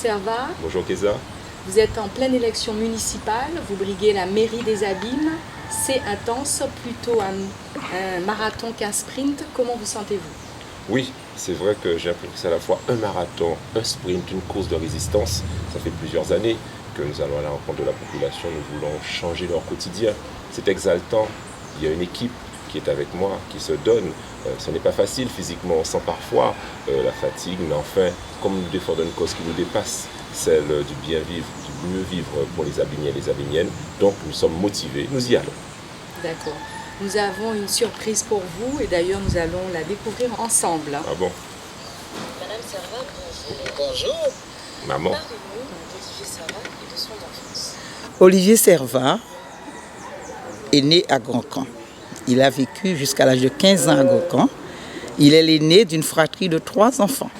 Servat. Bonjour Kéza. Vous êtes en pleine élection municipale, vous briguez la mairie des Abîmes. C'est intense, plutôt un marathon qu'un sprint. Comment vous sentez-vous? Oui, c'est vrai que j'ai l'impression que c'est à la fois un marathon, un sprint, une course de résistance. Ça fait plusieurs années que nous allons à la rencontre de la population, nous voulons changer leur quotidien. C'est exaltant, il y a une équipe qui est avec moi, qui se donne. Ce n'est pas facile physiquement, on sent parfois la fatigue, mais enfin, comme nous défendons une cause qui nous dépasse, celle du bien vivre, du mieux vivre pour les Abimiens et les Abimiennes, donc nous sommes motivés, nous y allons. D'accord. Nous avons une surprise pour vous et d'ailleurs nous allons la découvrir ensemble. Ah bon? Madame Servat, bonjour. Bonjour. Maman. Parlez-nous d'Olivier Servat et de son enfance. Olivier Servat est né à Grand-Camp. Il a vécu jusqu'à l'âge de 15 ans à Grand-Camp. Il est l'aîné d'une fratrie de 3 enfants.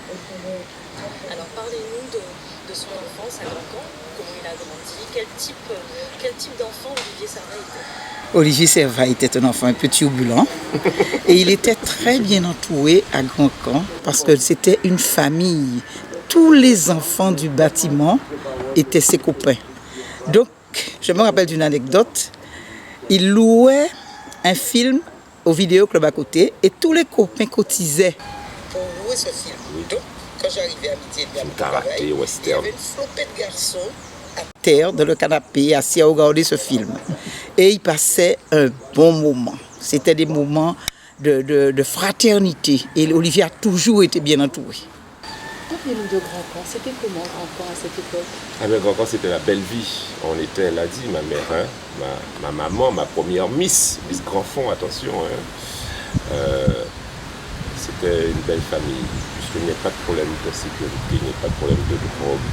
Alors parlez-nous de son enfance à Grand-Camp, comment il a grandi, quel type d'enfant Olivier Servat était. Olivier Servat était un enfant un peu turbulent et il était très bien entouré à Grand-Camp parce que c'était une famille. Tous les enfants du bâtiment étaient ses copains. Donc, je me rappelle d'une anecdote. Il louait un film au vidéoclub à côté et tous les copains cotisaient pour louer ce film. Donc, quand j'arrivais à midi et demi, Karaté, western. il y avait une flopée de garçons à terre dans le canapé, assis à regarder ce film. Et ils passaient un bon moment. C'était des moments de fraternité. Et Olivier a toujours été bien entouré. Parlez-nous de Grand-Camp. C'était comment Grand-Camp à cette époque? Ah ben Grand-Camp, c'était la belle vie. On était, elle a dit, ma mère, hein, ma maman, ma première Miss Grandfond, attention. Hein. C'était une belle famille, puisqu'il n'y a pas de problème de sécurité, il n'y a pas de problème de drogue.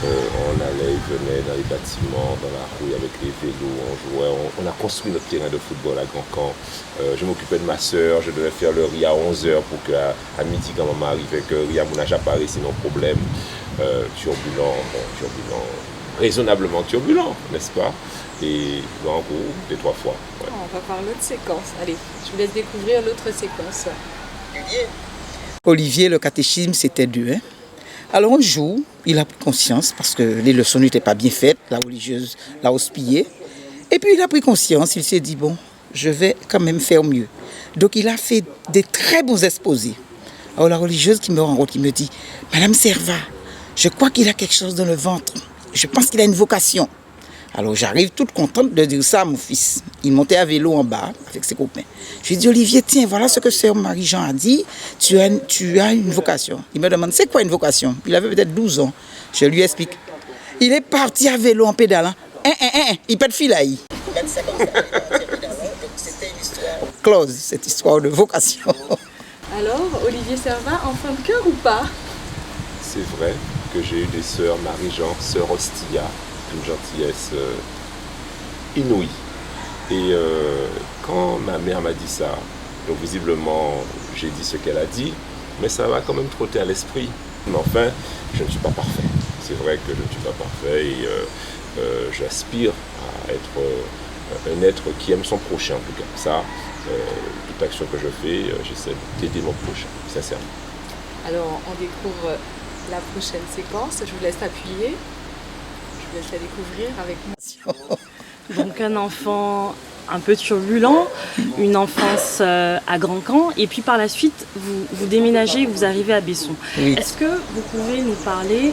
On allait et venait dans les bâtiments, dans la rue avec les vélos, on jouait, on a construit notre terrain de football à Grand-Camp. Je m'occupais de ma soeur, je devais faire le riz à 11h pour qu'à midi, quand maman arrivait, que Ria Mounage apparaît, sinon problème. Turbulent, raisonnablement turbulent, n'est-ce pas? Et en gros, des 3 fois. Ouais. On va voir l'autre séquence. Allez, je vous laisse découvrir l'autre séquence. Olivier, le catéchisme, c'était 2. Hein? Alors un jour, il a pris conscience, parce que les leçons n'étaient pas bien faites, la religieuse l'a houspillé. Et puis il a pris conscience, il s'est dit, bon, je vais quand même faire mieux. Donc il a fait des très bons exposés. Alors la religieuse qui me rencontre, qui me dit, Madame Servat, je crois qu'il a quelque chose dans le ventre. Je pense qu'il a une vocation. Alors j'arrive toute contente de dire ça à mon fils. Il montait à vélo en bas avec ses copains. Je lui dis, Olivier, tiens, voilà ce que sœur Marie-Jean a dit. Tu as une vocation. Il me demande, c'est quoi une vocation? Il avait peut-être 12 ans. Je lui explique. Il est parti à vélo en pédalant. Il pète filaille. C'était une histoire close, cette histoire de vocation. Alors, Olivier Servat, enfant de cœur ou pas? C'est vrai que j'ai eu des sœurs, Marie-Jean, sœur Ostia, une gentillesse inouïe. Et quand ma mère m'a dit ça, donc visiblement j'ai dit ce qu'elle a dit, mais ça va quand même trotter à l'esprit. Mais enfin, je ne suis pas parfait. C'est vrai que je ne suis pas parfait et j'aspire à être un être qui aime son prochain en tout cas. Ça, toute action que je fais, j'essaie d'aider mon prochain, sincèrement. Alors, on découvre la prochaine séquence. Je vous laisse appuyer. Je vous laisse la découvrir avec moi. Donc un enfant un peu turbulent, une enfance à Grand-Camp, et puis par la suite, vous déménagez, vous arrivez à Besson. Oui. Est-ce que vous pouvez nous parler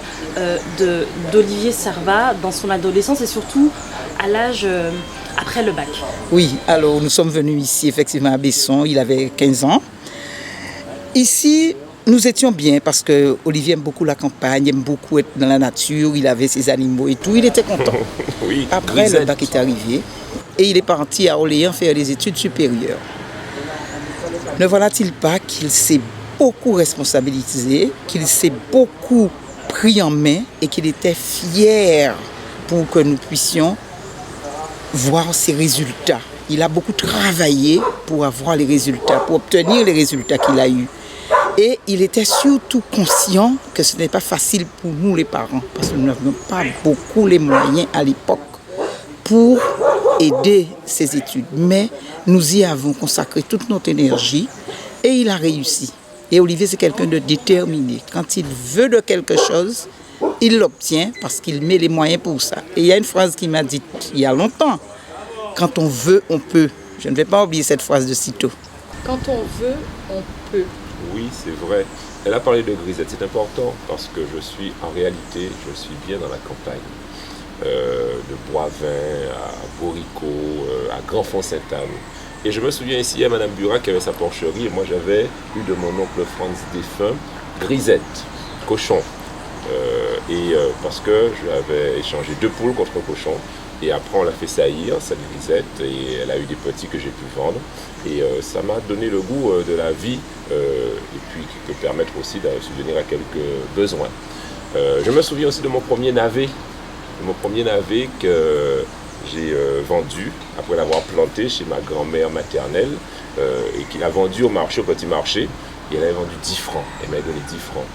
d'Olivier Servat dans son adolescence et surtout à l'âge après le bac? Oui, alors nous sommes venus ici effectivement à Besson, il avait 15 ans. Ici, nous étions bien parce que Olivier aime beaucoup la campagne, aime beaucoup être dans la nature, il avait ses animaux et tout, il était content. Oui, Après, le bac est arrivé et il est parti à Orléans faire des études supérieures. Ne voilà-t-il pas qu'il s'est beaucoup responsabilisé, qu'il s'est beaucoup pris en main et qu'il était fier pour que nous puissions voir ses résultats. Il a beaucoup travaillé pour avoir les résultats, pour obtenir les résultats qu'il a eus. Et il était surtout conscient que ce n'est pas facile pour nous les parents, parce que nous n'avions pas beaucoup les moyens à l'époque pour aider ses études. Mais nous y avons consacré toute notre énergie et il a réussi. Et Olivier, c'est quelqu'un de déterminé. Quand il veut de quelque chose, il l'obtient parce qu'il met les moyens pour ça. Et il y a une phrase qui m'a dit il y a longtemps, quand on veut, on peut. Je ne vais pas oublier cette phrase de sitôt. Quand on veut, on peut. Oui, c'est vrai. Elle a parlé de grisette, c'est important parce que en réalité, je suis bien dans la campagne. De Boivin à Borico, à Grand-Fond-Sainte-Anne. Et je me souviens ici, il y a Mme Burat qui avait sa porcherie et moi j'avais eu de mon oncle Franz défunt grisette, cochon. Parce que je lui avais échangé 2 poules contre un cochon. Et après, on l'a fait saillir, cette grisette, et elle a eu des petits que j'ai pu vendre. Et ça m'a donné le goût de la vie, et puis qui peut permettre aussi de subvenir à quelques besoins. Je me souviens aussi de mon premier navet, que j'ai vendu, après l'avoir planté chez ma grand-mère maternelle, et qu'il a vendu au petit marché, et elle avait vendu 10 francs. Elle m'avait donné 10 francs.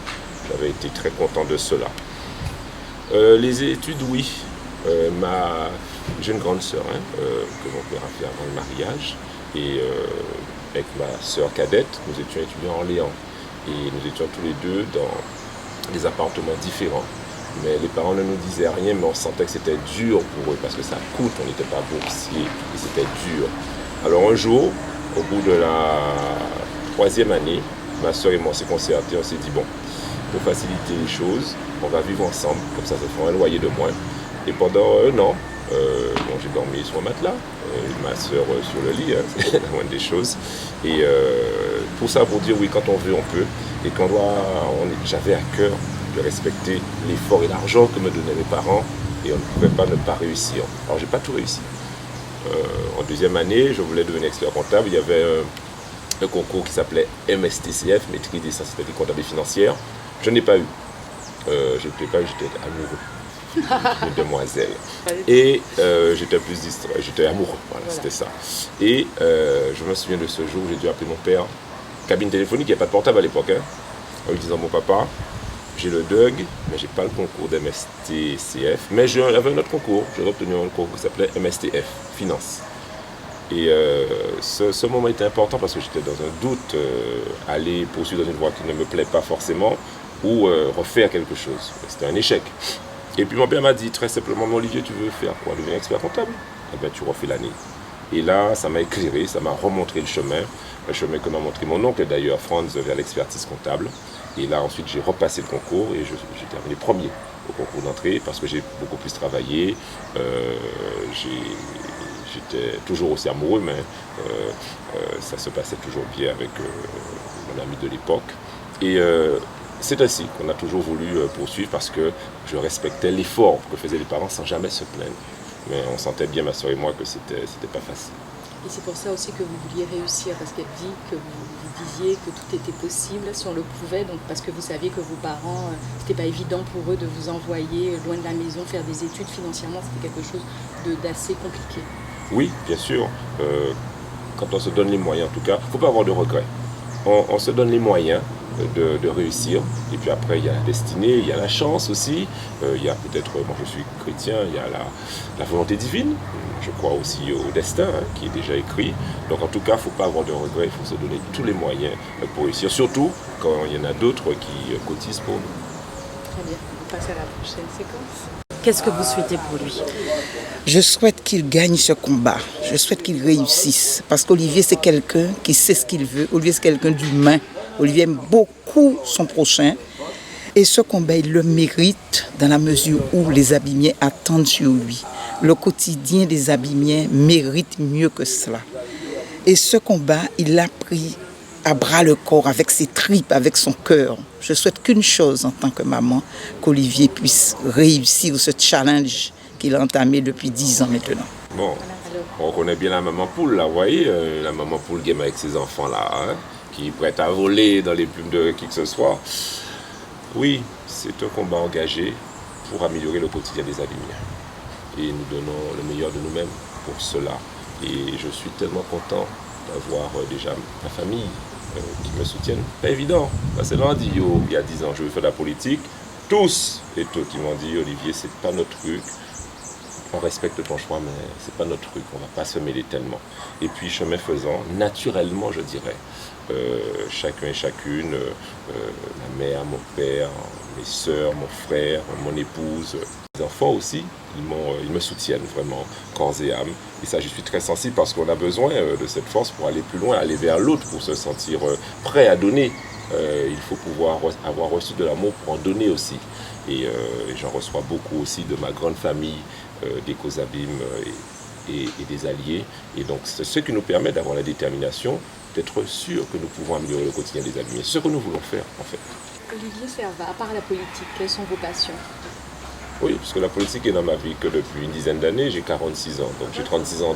J'avais été très content de cela. Les études, oui. J'ai une grande sœur que mon père a fait avant le mariage et avec ma sœur cadette, nous étions étudiants à Orléans et nous étions tous les deux dans des appartements différents. Mais les parents ne nous disaient rien, mais on sentait que c'était dur pour eux parce que ça coûte, on n'était pas boursiers et c'était dur. Alors un jour, au bout de la 3e année, ma sœur et moi on s'est concertés, on s'est dit bon, pour faciliter les choses, on va vivre ensemble, comme ça fera un loyer de moins. Et pendant un an, j'ai dormi sur un matelas, ma soeur sur le lit, c'est la moindre des choses. Et pour ça, pour dire oui, quand on veut, on peut. Et j'avais à cœur de respecter l'effort et l'argent que me donnaient mes parents. Et on ne pouvait pas ne pas réussir. Alors, j'ai pas tout réussi. En 2e année, je voulais devenir expert comptable. Il y avait un concours qui s'appelait MSTCF, Maîtrise des sciences statistiques comptables et financières. Je n'ai pas eu. Je n'étais pas eu, j'étais amoureux. Une demoiselle. Et j'étais plus distrait, j'étais amoureux, voilà. C'était ça. Et je me souviens de ce jour où j'ai dû appeler mon père, cabine téléphonique, il n'y a pas de portable à l'époque, en lui disant, bon papa, j'ai le DUG, mais j'ai pas le concours d'MSTCF, mais j'avais un autre concours, j'ai obtenu un concours qui s'appelait MSTF, Finance. Et ce moment était important parce que j'étais dans un doute, aller poursuivre dans une voie qui ne me plaît pas forcément, ou refaire quelque chose. C'était un échec. Et puis mon père m'a dit très simplement, mais Olivier, tu veux faire quoi? Devenir expert comptable? Eh bien, tu refais l'année. Et là, ça m'a éclairé, ça m'a remontré le chemin que m'a montré mon oncle d'ailleurs, Franz, vers l'expertise comptable. Et là, ensuite, j'ai repassé le concours et j'ai terminé premier au concours d'entrée parce que j'ai beaucoup plus travaillé. J'étais toujours aussi amoureux, mais ça se passait toujours bien avec mon ami de l'époque. Et c'est ainsi qu'on a toujours voulu poursuivre parce que je respectais l'effort que faisaient les parents sans jamais se plaindre. Mais on sentait bien, ma soeur et moi, que c'était pas facile. Et c'est pour ça aussi que vous vouliez réussir, parce qu'elle dit que vous disiez que tout était possible si on le pouvait, donc parce que vous saviez que vos parents, c'était pas évident pour eux de vous envoyer loin de la maison faire des études. Financièrement, c'était quelque chose d'assez compliqué. Oui, bien sûr. Quand on se donne les moyens, en tout cas, il ne faut pas avoir de regrets. On se donne les moyens de réussir. Et puis après, il y a la destinée, il y a la chance aussi. Il y a peut-être, moi je suis chrétien, il y a la volonté divine. Je crois aussi au destin qui est déjà écrit. Donc en tout cas, il ne faut pas avoir de regrets, il faut se donner tous les moyens pour réussir. Surtout quand il y en a d'autres qui cotisent pour nous. Très bien, on passe à la prochaine séquence. Qu'est-ce que vous souhaitez pour lui? Je souhaite qu'il gagne ce combat. Je souhaite qu'il réussisse. Parce qu'Olivier, c'est quelqu'un qui sait ce qu'il veut. Olivier, c'est quelqu'un d'humain. Olivier aime beaucoup son prochain. Et ce combat, il le mérite dans la mesure où les Abimiens attendent sur lui. Le quotidien des Abimiens mérite mieux que cela. Et ce combat, il l'a pris à bras le corps, avec ses tripes, avec son cœur. Je souhaite qu'une chose en tant que maman, qu'Olivier puisse réussir ce challenge qu'il a entamé depuis 10 ans maintenant. Bon, on connaît bien la maman poule, là, vous voyez, la maman poule game avec ses enfants-là, qui est prête à voler dans les plumes de qui que ce soit. Oui, c'est un combat engagé pour améliorer le quotidien des Abimiens. Et nous donnons le meilleur de nous-mêmes pour cela. Et je suis tellement content d'avoir déjà ma famille qui me soutiennent. Pas évident. C'est lundi, il y a 10 ans, je veux faire de la politique. Tous et toutes qui m'ont dit, Olivier, c'est pas notre truc. on respecte ton choix, mais c'est pas notre truc, on va pas se mêler tellement. Et puis, chemin faisant, naturellement, je dirais, chacun et chacune, ma mère, mon père, mes sœurs, mon frère, mon épouse, les enfants aussi, ils me soutiennent vraiment, corps et âme. Et ça, je suis très sensible parce qu'on a besoin de cette force pour aller plus loin, aller vers l'autre, pour se sentir prêt à donner. Il faut pouvoir avoir reçu de l'amour pour en donner aussi. Et j'en reçois beaucoup aussi de ma grande famille, d'Ecosabim et des alliés. Et donc, c'est ce qui nous permet d'avoir la détermination d'être sûr que nous pouvons améliorer le quotidien des alliés. Ce que nous voulons faire, en fait. Olivier Servat, à part la politique, quelles sont vos passions? Oui, parce que la politique est dans ma vie que depuis une dizaine d'années, j'ai 46 ans. Donc j'ai 36 ans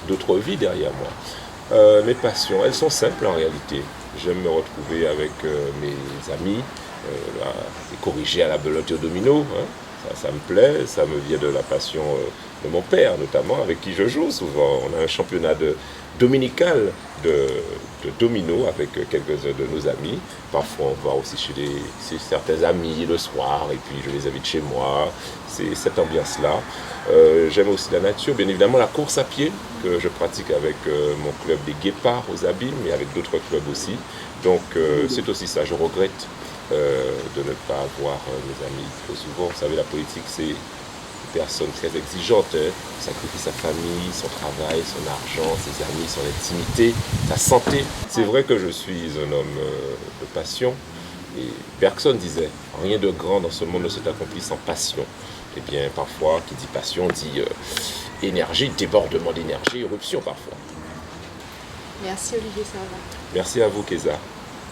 d'autre vie derrière moi. Mes passions, elles sont simples en réalité. J'aime me retrouver avec mes amis, et corriger à la belote et au domino. Hein. Ça me plaît, ça me vient de la passion de mon père notamment, avec qui je joue souvent. On a un championnat dominical de domino avec quelques-uns de nos amis. Parfois on va aussi chez certains amis le soir, et puis je les invite chez moi. C'est cette ambiance-là. J'aime aussi la nature, bien évidemment la course à pied que je pratique avec mon club des Guépards aux Abîmes, mais avec d'autres clubs aussi. Donc c'est aussi ça, je regrette de ne pas avoir mes amis. Trop souvent, vous savez, la politique, c'est une personne très exigeante, hein. Sacrifie sa famille, son travail, son argent, ses amis, son intimité, sa santé. C'est vrai que je suis un homme de passion. Et Bergson disait, rien de grand dans ce monde ne s'est accompli sans passion. Eh bien, parfois, qui dit passion dit énergie, débordement d'énergie, éruption parfois. Merci Olivier Servat. Merci à vous, Keza.